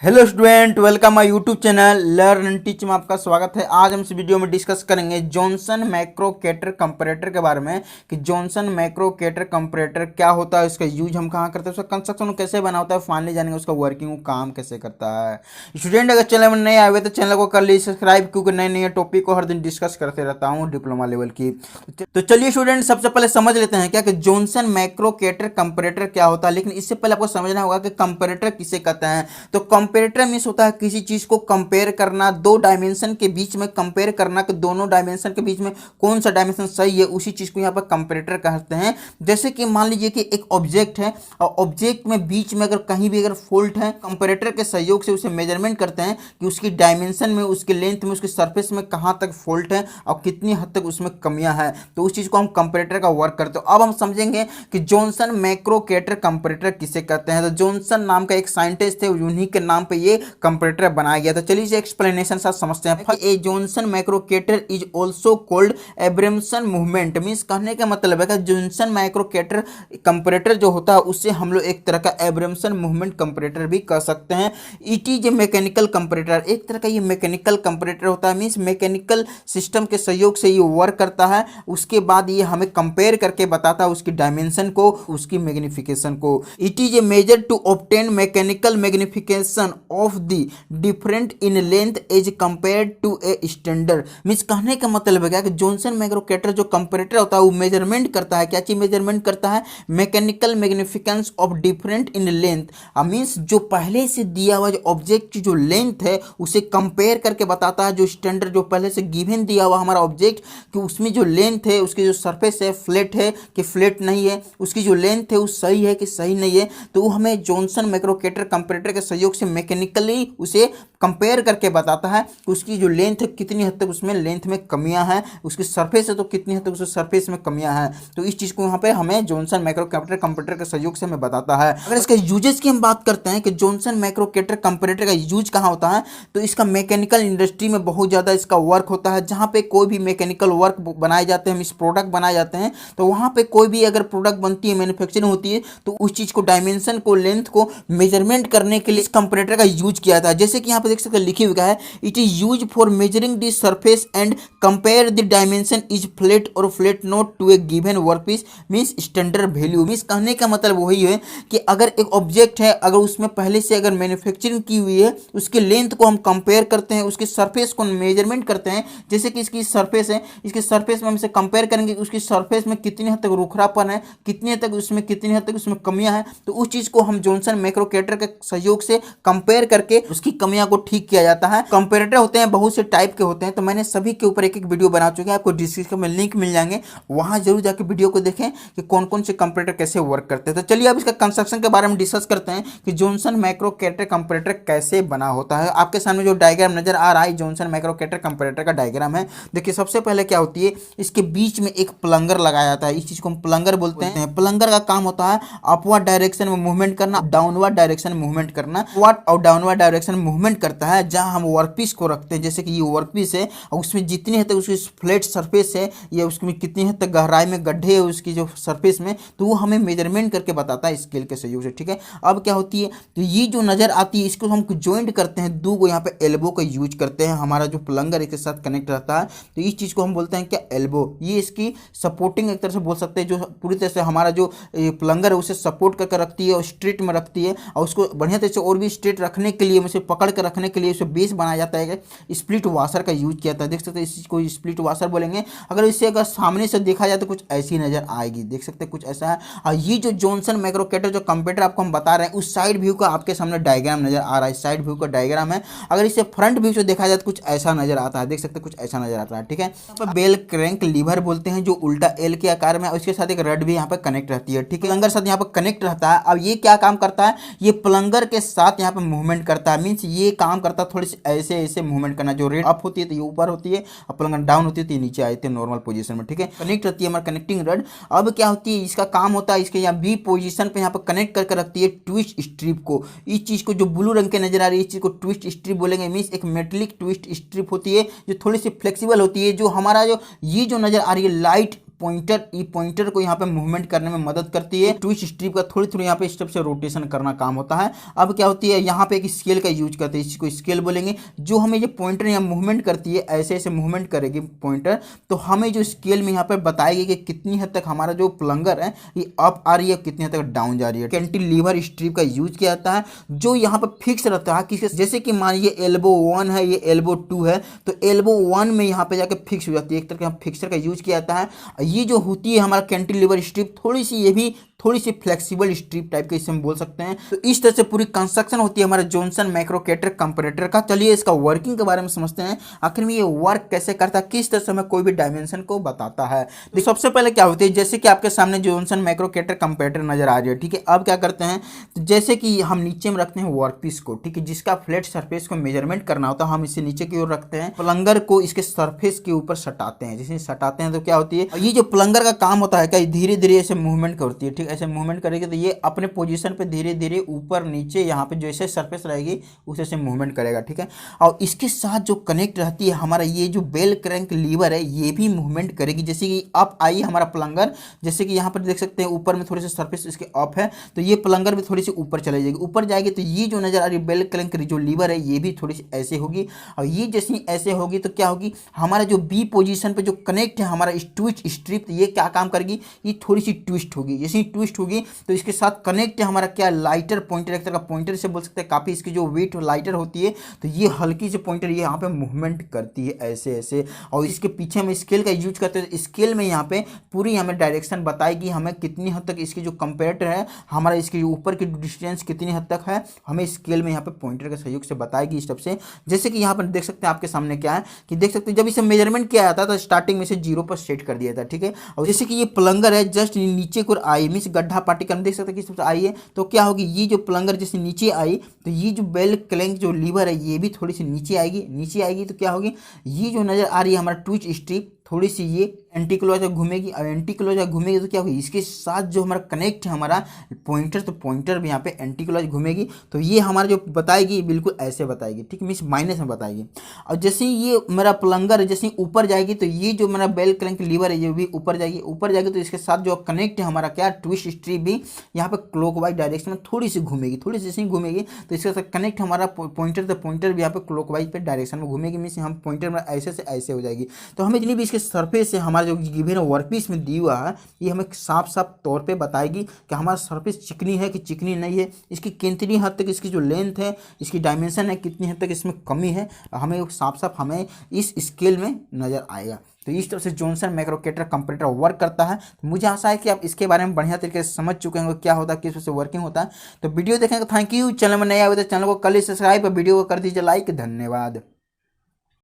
Hello student, welcome my YouTube channel learn and teach में आपका स्वागत है। आज हम इस वीडियो में डिस्कस करेंगे जॉनसन मैक्रोकेटर कंपैरेटर के बारे में कि जॉनसन मैक्रोकेटर कंपैरेटर क्या होता है, उसका यूज हम कहाँ करते हैं, उसका कंस्ट्रक्शन कैसे बना होता है, फाइनली जानेंगे उसका वर्किंग काम कैसे करता है। स्टूडेंट अगर चैनल में नए आए हुए तो चैनल को कर लीजिए सब्सक्राइब, क्योंकि नए नए टॉपिक को हर दिन डिस्कस करते रहता हूँ डिप्लोमा लेवल की। तो चलिए स्टूडेंट, सबसे पहले समझ लेते हैं क्या कि जॉनसन मैक्रोकेटर कंपैरेटर क्या होता है। लेकिन इससे पहले आपको समझना होगा कि कंपैरेटर किसे कहते हैं। तो कंपैरेटर मींस होता है किसी चीज को कंपेयर करना, दो डायमेंशन के बीच में कंपेयर करना कि दोनों डायमेंशन के बीच में कौन सा डायमेंशन सही है, उसी चीज को यहाँ पर कंपैरेटर कहते हैं। जैसे कि मान लीजिए कि एक ऑब्जेक्ट है और ऑब्जेक्ट में बीच में अगर कहीं भी अगर फॉल्ट है, कंपैरेटर के सहयोग से उसे मेजरमेंट करते हैं कि उसकी डायमेंशन में, उसके लेंथ में, उसके सरफेस में कहाँ तक फॉल्ट है और कितनी हद तक उसमें कमियां है। तो उस चीज को हम कंपैरेटर का वर्क करते हैं। अब हम समझेंगे कि जॉनसन मैक्रोकेटर कंपैरेटर किसे कहते हैं। तो जॉनसन नाम का एक साइंटिस्ट थे, उन्हीं के नाम पे ये कंपैरेटर बनाया गया था। चलिए इसे एक्सप्लेनेशन साथ समझते हैं। A Johnson mikrokator is also called Abramson movement, means कहने का मतलब है कि जॉनसन मैक्रोकेटर कंपैरेटर जो होता है उससे हम लोग एक तरह का एब्रमसन मूवमेंट कंपैरेटर भी कह सकते हैं। It is A mechanical comparator, एक तरह का ये मैकेनिकल कंपैरेटर होता है, मींस मैकेनिकल सिस्टम के सहयोग से ये वर्क करता है। उसके बाद ये हमें कंपेयर करके बताता है उसकी डायमेंशन को, उसकी मैग्निफिकेशन को। It is a measure to obtain mechanical magnification of the different in length as compared to a standard. Means कहने का मतलब है कि जॉनसन मैक्रोकेटर जो कंपैरेटर होता है वो मेजरमेंट करता है, क्या चीज मेजरमेंट करता है, mechanical magnificence of different in length. Means जो पहले से दिया हुआ जो ऑब्जेक्ट की जो लेंथ है उसे कंपेयर करके बताता है, जो स्टैंडर्ड जो पहले से गिवन दिया हुआ हमारा ऑब्जेक्ट कि उसमें जो लेंथ है, उसकी जो सरफेस है फ्लैट है कि फ्लैट नहीं है, उसकी जो लेंथ है वो सही है कि सही नहीं है। तो वो हमें जॉनसन मैक्रोकेटर कंपैरेटर के सहयोग से मैकेनिकली उसे कंपेयर करके बताता है कि उसकी जो लेंथ है कितनी हद तक उसमें लेंथ में कमियां हैं, उसकी सरफेस है तो कितनी हद तक उस सरफेस में कमियां हैं। तो इस चीज को यहाँ पे हमें जॉनसन मैक्रोकेटर कंपैरेटर के सहयोग से हमें बताता है। अगर इसके यूजेस की हम बात करते हैं कि जॉनसन मैक्रोकेटर कंपैरेटर का यूज कहाँ होता है, तो इसका मैकेनिकल इंडस्ट्री में बहुत ज़्यादा इसका वर्क होता है। जहाँ पे कोई भी मैकेनिकल वर्क बनाए जाते हैं, इस प्रोडक्ट बनाए जाते हैं, तो वहाँ पे कोई भी अगर प्रोडक्ट बनती है, मैन्युफैक्चरिंग होती है, तो उस चीज़ को डायमेंशन को, लेंथ को मेजरमेंट करने के लिए इस कंपैरेटर का यूज किया था। जैसे कि यहाँ पे देख सकते हैं लिखी हुई है, it is use for measuring the surface and compare the dimension is flat और flat not to a given workpiece, means standard value. Means कहने का मतलब वही है कि अगर एक ऑब्जेक्ट है, अगर उसमें पहले से अगर मैन्युफैक्चरिंग की हुई है, उसके लेंथ को हम कंपेयर करते हैं, उसके सरफेस को मेजरमेंट करते हैं। जैसे कि इसकी सरफेस है, इसके सरफेस में हम इसे कंपेयर करेंगे कि उसकी सरफेस में कितनी हद तक रुखरापन है, कितनी हद तक उसमें कमियां हैं। तो उस चीज को हम जॉनसन मैक्रोकेटर के सहयोग से कंपेयर करके उसकी कमियां को ठीक किया जाता है। कंपैरेटर होते हैं बहुत से टाइप के होते हैं, तो मैंने सभी के ऊपर एक एक वीडियो बना चुके हैं, आपको डिस्क्रिप्शन में लिंक मिल जाएंगे, वहां जरूर जाकर वीडियो को देखें कि कौन कौन से कंपैरेटर कैसे वर्क करते हैं। तो चलिए अब इसका कंस्ट्रक्शन के बारे में डिस्कस करते हैं कि जॉनसन मैक्रोकेटर कंपैरेटर कैसे बना होता है। आपके सामने जो डायग्राम नजर आ रहा है जॉनसन मैक्रोकेटर कंपैरेटर का डायग्राम है। देखिए सबसे पहले क्या होती है, इसके बीच में एक प्लंगर लगाया जाता है, इस चीज को हम प्लंगर बोलते हैं। प्लंगर का काम होता है अपवर्ड डायरेक्शन में मूवमेंट करना, डाउनवर्ड डायरेक्शन में मूवमेंट करना। अपवर्ड और डाउनवर्ड डायरेक्शन में मूवमेंट करता है जहां हम वर्कपीस को रखते हैं। जैसे कि ये वर्कपीस है और उसमें जितनी हद तक उसकी फ्लैट सरफेस है या उसमें कितनी हद तक गहराई में गड्ढे है उसकी जो सरफेस में, तो वो हमें मेजरमेंट करके बताता है स्केल के सहयोग से। ठीक है, अब क्या होती है, तो ये जो नजर आती है इसको हम ज्वाइंट करते हैं, दो को यहाँ पे एल्बो का यूज करते हैं। हमारा जो प्लंगर इसके साथ कनेक्ट रहता है, तो इस चीज को हम बोलते हैं क्या, एल्बो। ये इसकी सपोर्टिंग एक तरह से बोल सकते हैं, जो पूरी तरह से हमारा जो प्लंगर है उसे सपोर्ट करके रखती है और स्ट्रेट में रखती है, और उसको बढ़िया तरह से और भी स्ट्रेट रखने के लिए, उसे पकड़ कर रखने के लिए उसे बेस बनाया जाता है। स्प्लिट वाशर का यूज किया था, देख सकते हैं इस चीज को स्प्लिट वाशर बोलेंगे। अगर इसे अगर सामने से देखा जाए तो कुछ ऐसी नजर आएगी, देख सकते हैं कुछ ऐसा है। और ये जो जॉनसन मैक्रोकेटर जो कंप्यूटर आपको हम बता रहे हैं, उस साइड व्यू का आपके सामने डायग्राम नजर आ रहा है, साइड व्यू का डायग्राम है। अगर इसे फ्रंट व्यू से देखा जाए तो कुछ ऐसा नजर आता है, देख सकते हैं कुछ ऐसा नजर आता है। ठीक है, यहाँ पर बेल क्रैंक लीवर बोलते हैं, जो उल्टा एल के आकार में, उसके साथ एक रड भी यहाँ पर कनेक्ट रहती है। ठीक है, प्लंगर साथ यहाँ पर कनेक्ट रहता है। अब ये क्या काम करता है, ये प्लंगर के साथ यहाँ पे मूवमेंट करता है, मींस ये काम करता है थोड़ी सी ऐसे ऐसे मूवमेंट करना। जो रेड अप होती है तो ये ऊपर होती है, और प्लंगर डाउन होती है तो ये नीचे आती है नॉर्मल पोजीशन में। ठीक है, कनेक्ट रहती है हमारा कनेक्टिंग रड। अब क्या होती है, इसका काम होता है इसके यहाँ बी पोजीशन पे यहाँ पर कनेक्ट करके रखती है ट्विस्ट स्ट्रिप को। इस चीज को जो ब्लू रंग के नजर आ रही है, इस चीज को ट्विस्ट स्ट्रिप बोलेंगे। मींस एक मेटेलिक ट्विस्ट स्ट्रिप होती है जो थोड़ी सी फ्लेक्सिबल होती है, जो हमारा जो ये जो नजर आ रही है लाइट पॉइंटर, ई पॉइंटर को यहाँ पे मूवमेंट करने में मदद करती है। ट्विस्ट स्ट्रिप का थोड़ी थोड़ी यहाँ पे स्टेप से रोटेशन करना काम होता है। अब क्या होती है, यहाँ पे एक स्केल का यूज करते हैं, इसको स्केल बोलेंगे। जो हमें ये पॉइंटर यहाँ मूवमेंट करती है, ऐसे ऐसे मूवमेंट करेगी पॉइंटर, तो हमें जो स्केल में यहाँ पे बताएगी कि कितनी हद तक हमारा जो प्लंगर है ये अप आ रही है, कितनी हद तक डाउन जा रही है। कैंटिलीवर स्ट्रिप का यूज किया जाता है, जो यहाँ पे फिक्स रहता है कि जैसे कि मानिए एल्बो 1 है, ये एल्बो 2 है, तो एल्बो 1 में यहाँ पे जाके फिक्स हो जाती है। एक तरह का फिक्सर का यूज किया जाता है। ये जो होती है हमारा कैंटिलीवर स्ट्रिप, थोड़ी सी ये भी थोड़ी सी फ्लेक्सिबल स्ट्रिप टाइप के इसे हम बोल सकते हैं। तो इस तरह से पूरी कंस्ट्रक्शन होती है हमारे जॉनसन मैक्रोकेटर कंपैरेटर का। चलिए इसका वर्किंग के बारे में समझते हैं, आखिर में ये वर्क कैसे करता है, किस तरह से हमें कोई भी डायमेंशन को बताता है। तो सबसे पहले क्या होती है, जैसे कि आपके सामने जॉनसन मैक्रोकेटर कंपैरेटर नजर आ रही है, ठीक है। अब क्या करते हैं, तो जैसे कि हम नीचे में रखते हैं वर्कपीस को, ठीक है, जिसका फ्लैट सरफेस को मेजरमेंट करना होता है, हम इसे नीचे की ओर रखते हैं, प्लंगर को इसके सरफेस के ऊपर सटाते हैं। जैसे सटाते हैं तो क्या होती है, ये जो प्लंगर का काम होता है क्या, धीरे धीरे ऐसे मूवमेंट करती है, ठीक है। ऐसे मूवमेंट करेगी तो ये अपने पोजीशन पे धीरे धीरे ऊपर नीचे यहाँ पे जैसे सरफेस रहेगी उसे से मूवमेंट करेगा, ठीक है। और इसके साथ जो कनेक्ट रहती है हमारा ये जो बेल क्रैंक लीवर है, ये भी मूवमेंट करेगी। जैसे कि अप आई हमारा प्लंगर, जैसे कि यहाँ पर देख सकते हैं ऊपर में थोड़ी सी सरफेस इसके अप है, तो ये प्लंगर भी थोड़ी सी ऊपर चली जाएगी। ऊपर जाएगी तो ये जो नजर आ रही है बेल क्रैंक जो लीवर है, ये भी थोड़ी सी ऐसे होगी। और ये जैसी ऐसे होगी तो क्या होगी, हमारा जो बी पोजीशन पे जो कनेक्ट है हमारा ट्विस्ट स्ट्रिप, ये क्या काम करेगी, ये थोड़ी सी ट्विस्ट होगी। जैसे ट्विस्ट होगी तो इसके साथ कनेक्ट है हमारा क्या, लाइटर पॉइंटर, एक तरह का पॉइंटर से बोल सकते हैं। काफी इसकी जो वेट लाइटर होती है, तो ये हल्की से पॉइंटर ये यहाँ पे मूवमेंट करती है ऐसे ऐसे। और इसके पीछे हम स्केल का यूज करते हैं। स्केल में यहाँ पे पूरी हमें डायरेक्शन बताएगी, हमें कितनी हद तक इसकी जो कंपेरेटर है हमारा, इसके ऊपर की डिस्टेंस कितनी हद तक है, हमें स्केल में यहाँ पे पॉइंटर के सहयोग से बताएगी इस तरफ से। जैसे कि यहाँ पर देख सकते हैं आपके सामने क्या है, कि देख सकते हैं जब इसे मेजरमेंट किया जाता है तो स्टार्टिंग में से 0 पर सेट कर दिया था, ठीक है। और जैसे कि ये प्लंगर है जस्ट नीचे को आई, मीन्स गड्ढा पार्टिकल देख सकते हैं किस तरह से आई है, तो क्या होगी, ये जो प्लंगर जैसे नीचे आई तो ये जो बेल क्रैंक जो लीवर है ये भी थोड़ी सी नीचे आएगी। नीचे आएगी तो क्या होगी, ये जो नजर आ रही है हमारा ट्विस्ट स्ट्रिप, थोड़ी सी ये एंटी क्लॉकवाइज घूमेगी। और एंटी क्लॉकवाइज घूमेगी तो क्या होगी, इसके साथ जो हमारा कनेक्ट है हमारा पॉइंटर, तो पॉइंटर भी यहाँ पे एंटी क्लॉकवाइज घूमेगी। तो ये हमारा जो बताएगी बिल्कुल ऐसे बताएगी, ठीक है, मीन्स माइनस में बताएगी। और जैसे ये मेरा प्लंगर है जैसे ऊपर जाएगी तो ये जो मेरा बेल क्रैंक लीवर है ये भी ऊपर जाएगी। ऊपर जाएगी तो इसके साथ जो कनेक्ट है हमारा क्या, ट्विस्ट स्ट्रिप भी यहाँ पे क्लॉकवाइज डायरेक्शन में थोड़ी सी घूमेगी, थोड़ी सी जैसे घूमेगी तो इसके साथ कनेक्ट हमारा पॉइंटर, तो पॉइंटर भी यहाँ पे क्लॉकवाइज पे डायरेक्शन में घूमेगी। मीन्स हम पॉइंटर में ऐसे से ऐसे हो जाएगी। तो हमें जितनी भी इसके सरफेस से हमारा जो गिवन वर्कपीस में दी हुआ है, ये हमें साफ साफ तौर पे बताएगी कि हमारा सरफेस चिकनी है कि चिकनी नहीं है, इसकी कितनी हद तक इसकी जो लेंथ है, इसकी डायमेंशन है, कितनी हद तक इसमें कमी है, हमें साफ साफ हमें इस स्केल में नजर आएगा। तो इस तरह से जॉनसन मैक्रोकेटर कंपैरेटर वर्क करता है। तो मुझे आशा है कि आप इसके बारे में बढ़िया तरीके से समझ चुके होंगे क्या होता है, किस तरह से वर्किंग होता है। तो वीडियो देखने का थैंक यू। चैनल में नया हुआ तो चैनल को कर लीजिए सब्सक्राइब और वीडियो को कर दीजिए लाइक। धन्यवाद।